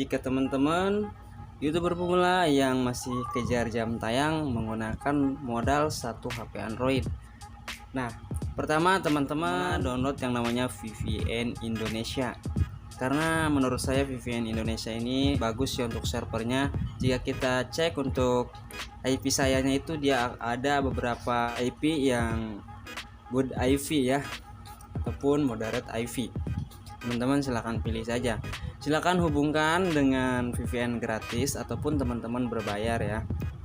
jika teman-teman YouTuber pemula yang masih kejar jam tayang menggunakan modal satu HP Android. Nah, pertama teman-teman download yang namanya VPN Indonesia. Karena menurut saya VPN Indonesia ini bagus ya untuk servernya. Jika kita cek untuk IP sayanya itu dia ada beberapa IP yang good IP ya, ataupun moderate IP. Teman-teman silahkan pilih saja. Silahkan hubungkan dengan VPN gratis ataupun teman-teman berbayar ya.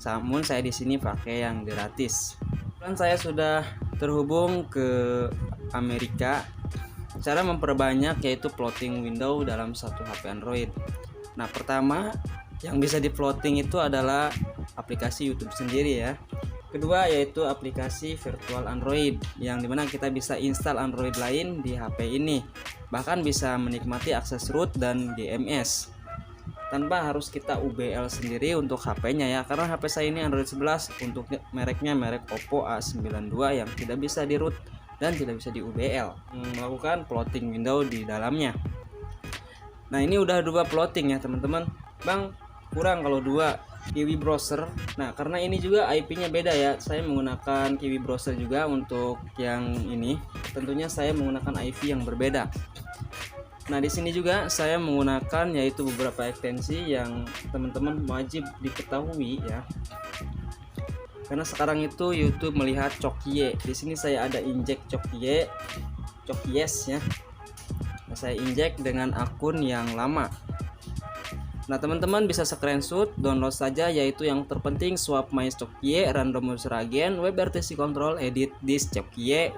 Namun saya di sini pakai yang gratis. Dan saya sudah terhubung ke Amerika. Cara memperbanyak yaitu plotting window dalam satu HP Android. Nah, pertama yang bisa di plotting itu adalah aplikasi YouTube sendiri ya. Kedua yaitu aplikasi virtual Android yang dimana kita bisa install Android lain di HP ini, bahkan bisa menikmati akses root dan DMS tanpa harus kita UBL sendiri untuk HP-nya ya, karena HP saya ini Android 11 untuk mereknya merek Oppo A92 yang tidak bisa di root dan tidak bisa di UBL, melakukan plotting window di dalamnya. Nah, ini udah dua plotting ya teman-teman. Bang, kurang kalau dua Kiwi Browser. Nah, karena ini juga IP-nya beda ya. Saya menggunakan Kiwi Browser juga untuk yang ini. Tentunya saya menggunakan IP yang berbeda. Nah, di sini juga saya menggunakan yaitu beberapa ekstensi yang teman-teman wajib diketahui ya. Karena sekarang itu YouTube melihat Cokye. Di sini saya ada inject Cokye, Cokyes ya. Nah, saya inject dengan akun yang lama. Nah, teman-teman bisa screenshot, download saja yaitu yang terpenting swap my Cokye, random user agent, WebRTC control, edit this Cokye,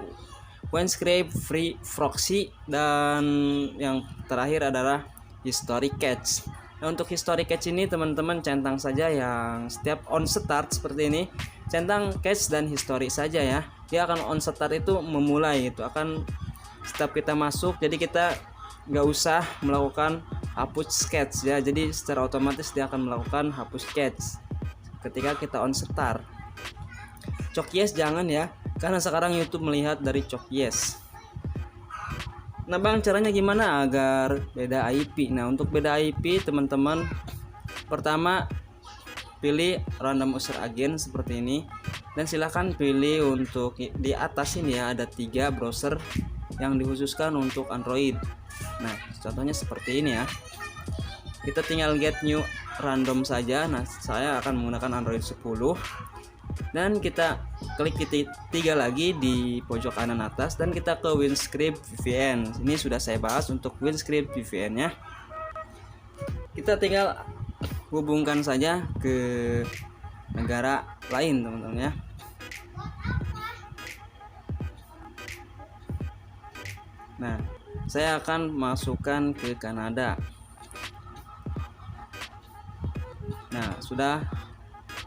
WinScribe, free proxy, dan yang terakhir adalah history cache. Nah, untuk history cache ini teman-teman centang saja yang setiap on start seperti ini, centang cache dan history saja ya. Dia akan on start itu memulai itu akan setiap kita masuk, jadi kita nggak usah melakukan hapus cache ya, jadi secara otomatis dia akan melakukan hapus cache ketika kita on start. Cokyes jangan ya, karena sekarang YouTube melihat dari Cokyes. Nah bang, caranya gimana agar beda IP? Nah, untuk beda IP teman-teman, pertama pilih random user agent seperti ini, dan silahkan pilih untuk di atas ini ya, ada 3 browser yang dikhususkan untuk Android. Nah, contohnya seperti ini ya. Kita tinggal get new random saja. Nah, saya akan menggunakan Android 10. Dan kita klik tiga lagi di pojok kanan atas dan kita ke WinScribe VPN. Ini sudah saya bahas untuk WinScribe VPN-nya. Kita tinggal hubungkan saja ke negara lain, teman-teman ya. Nah, saya akan masukkan ke Kanada. Nah, sudah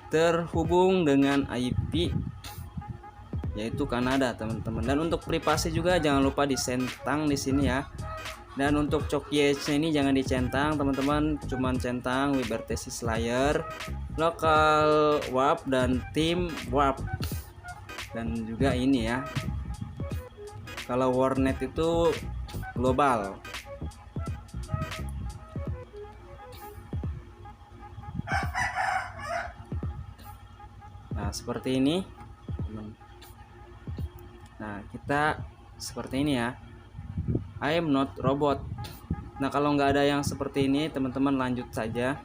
terhubung dengan IP yaitu Kanada, teman-teman. Dan untuk privasi juga jangan lupa dicentang di sini ya. Dan untuk Cokyes ini jangan dicentang, teman-teman. Cuman centang WebRTC Slayer, local warp dan team warp. Dan juga ini ya. Kalau warnet itu global. Nah, seperti ini. Nah, kita seperti ini ya. I am not robot. Nah, kalau nggak ada yang seperti ini, teman-teman lanjut saja.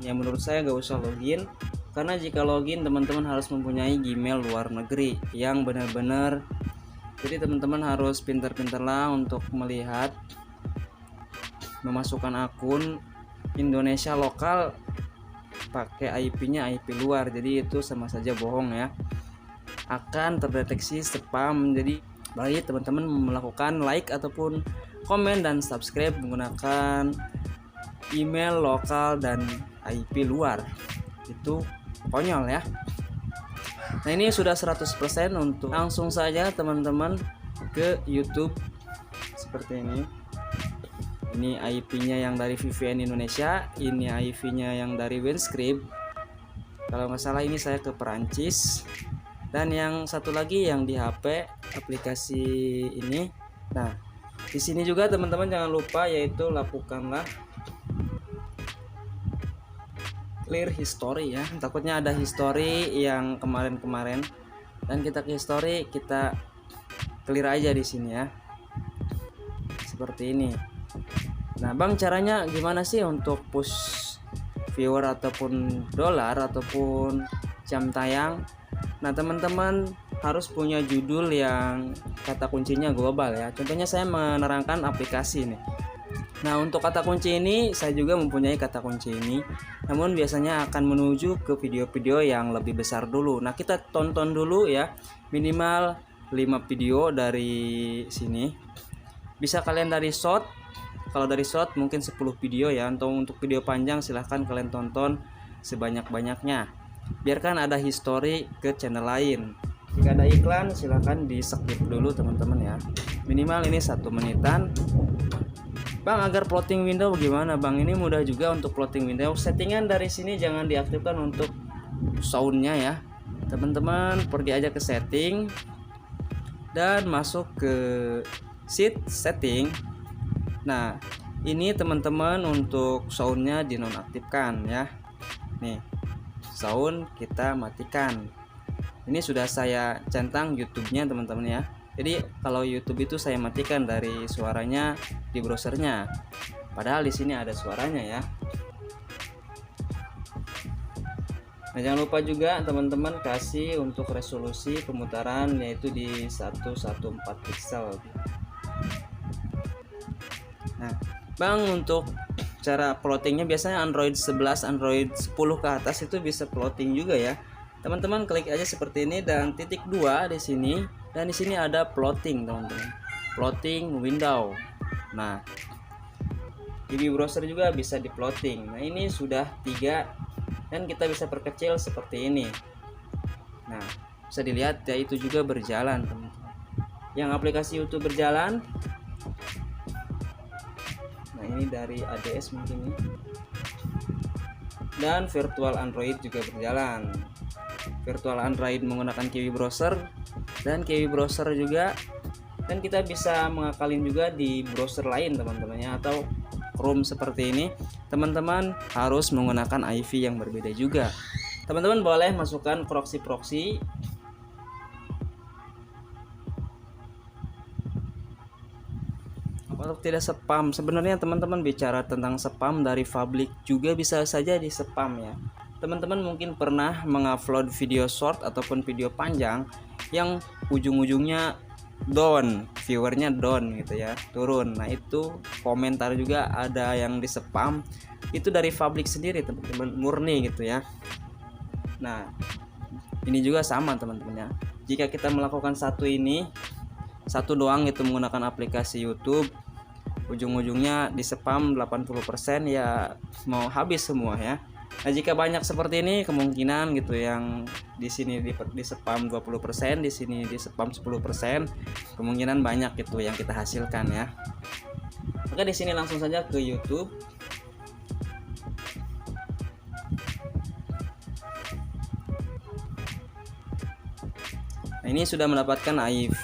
Ya, menurut saya nggak usah login, karena jika login teman-teman harus mempunyai Gmail luar negeri yang benar-benar, jadi teman-teman harus pintar-pintarlah untuk melihat memasukkan akun Indonesia lokal pakai IP-nya IP luar, jadi itu sama saja bohong ya, akan terdeteksi spam. Jadi bagi teman-teman melakukan like ataupun komen dan subscribe menggunakan email lokal dan IP luar, itu konyol ya. Nah, ini sudah 100% untuk langsung saja teman-teman ke YouTube seperti ini. Ini IP-nya yang dari VPN Indonesia, ini IP-nya yang dari WinScribe. Kalau nggak salah ini saya ke Perancis. Dan yang satu lagi yang di HP aplikasi ini. Nah, di sini juga teman-teman jangan lupa yaitu lakukanlah clear history ya. Takutnya ada history yang kemarin-kemarin, dan kita ke history, kita clear aja di sini ya. Seperti ini. Nah, Bang, caranya gimana sih untuk push viewer ataupun dolar ataupun jam tayang? Nah, teman-teman harus punya judul yang kata kuncinya global ya. Contohnya saya menerangkan aplikasi nih. Nah, untuk kata kunci ini saya juga mempunyai kata kunci ini, namun biasanya akan menuju ke video-video yang lebih besar dulu. Nah, kita tonton dulu ya, minimal 5 video dari sini. Bisa kalian dari short, kalau dari short mungkin 10 video ya. Untuk video panjang silahkan kalian tonton sebanyak-banyaknya. Biarkan ada history ke channel lain. Jika ada iklan silahkan di skip dulu teman-teman ya. Minimal ini 1 menitan. Bang, agar plotting window gimana Bang? Ini mudah juga untuk plotting window. Settingan dari sini jangan diaktifkan untuk soundnya ya. Teman-teman pergi aja ke setting dan masuk ke setting. Nah, ini teman-teman untuk soundnya dinonaktifkan ya. Nih, sound kita matikan. Ini sudah saya centang YouTube-nya teman-teman ya. Jadi kalau YouTube itu saya matikan dari suaranya di browsernya. Padahal di sini ada suaranya ya. Nah, jangan lupa juga teman-teman kasih untuk resolusi pemutaran yaitu di 114 pixel. Nah, Bang, untuk cara plottingnya biasanya Android 11, Android 10 ke atas itu bisa plotting juga ya. Teman-teman klik aja seperti ini dan titik 2 di sini, dan di sini ada plotting teman-teman. Plotting window. Nah, di browser juga bisa di plotting. Nah, ini sudah 3 dan kita bisa perkecil seperti ini. Nah, bisa dilihat ya, itu juga berjalan teman-teman. Yang aplikasi YouTube berjalan. Nah, ini dari ADS mungkin nih. Dan virtual Android juga berjalan. Virtual Android menggunakan Kiwi Browser dan Kiwi Browser juga, dan kita bisa mengakalin juga di browser lain teman-teman ya, atau Chrome seperti ini. Teman-teman harus menggunakan IV yang berbeda juga. Teman-teman boleh masukkan proxy untuk tidak spam. Sebenarnya teman-teman bicara tentang spam, dari public juga bisa saja di spam ya. Teman-teman mungkin pernah mengupload video short ataupun video panjang yang ujung-ujungnya down, viewernya down gitu ya, turun. Nah, itu komentar juga ada yang di spam, itu dari public sendiri teman-teman, murni gitu ya. Nah, ini juga sama teman-teman ya. Jika kita melakukan satu doang itu menggunakan aplikasi YouTube, ujung-ujungnya di spam 80% ya, mau habis semua ya. Nah, jika banyak seperti ini kemungkinan gitu, yang di sini di spam 20%, di sini di spam 10%, kemungkinan banyak gitu yang kita hasilkan ya. Maka di sini langsung saja ke YouTube. Nah, ini sudah mendapatkan IV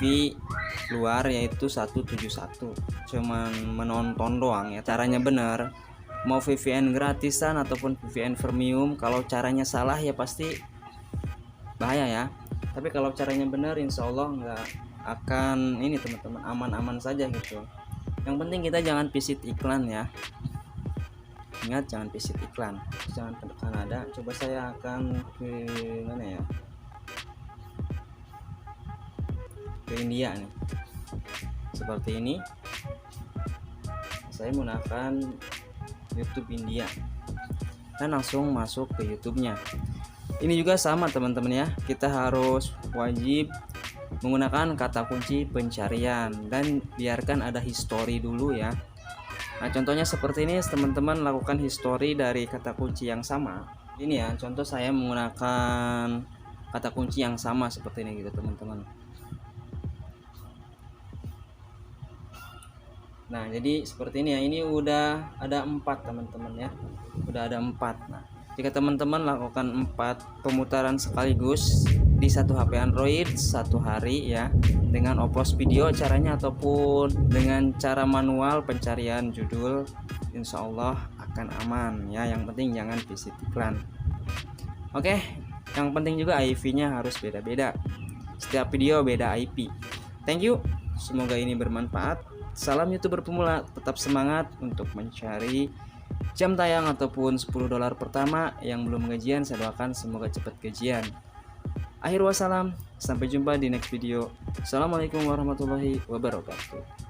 luar yaitu 171. Cuman menonton doang ya. Caranya benar. Mau VPN gratisan ataupun VPN premium, kalau caranya salah ya pasti bahaya ya. Tapi kalau caranya benar, insya Allah nggak akan ini teman-teman, aman-aman saja gitu. Yang penting kita jangan visit iklan ya. Ingat, jangan visit iklan, jangan ke Kanada. Coba saya akan ke mana ya, ke India nih, seperti ini. Saya menggunakan YouTube India dan langsung masuk ke YouTube-nya. Ini juga sama teman-teman ya, kita harus wajib menggunakan kata kunci pencarian dan biarkan ada history dulu ya. Nah, contohnya seperti ini, teman-teman lakukan history dari kata kunci yang sama. Ini ya, contoh saya menggunakan kata kunci yang sama seperti ini gitu teman-teman. Nah, jadi seperti ini ya. Ini udah ada 4 teman-teman ya, udah ada 4. Nah, Jika teman-teman lakukan 4 pemutaran sekaligus di satu HP Android satu hari ya, dengan oplos video caranya ataupun dengan cara manual pencarian judul, insya Allah akan aman ya. Yang penting jangan visit iklan. Oke, yang penting juga IP-nya harus beda-beda. Setiap video beda IP. Thank you. Semoga ini bermanfaat. Salam YouTuber pemula, tetap semangat untuk mencari jam tayang ataupun $10 pertama. Yang belum gajian saya doakan semoga cepat gajian. Akhir wassalam, sampai jumpa di next video. Assalamualaikum warahmatullahi wabarakatuh.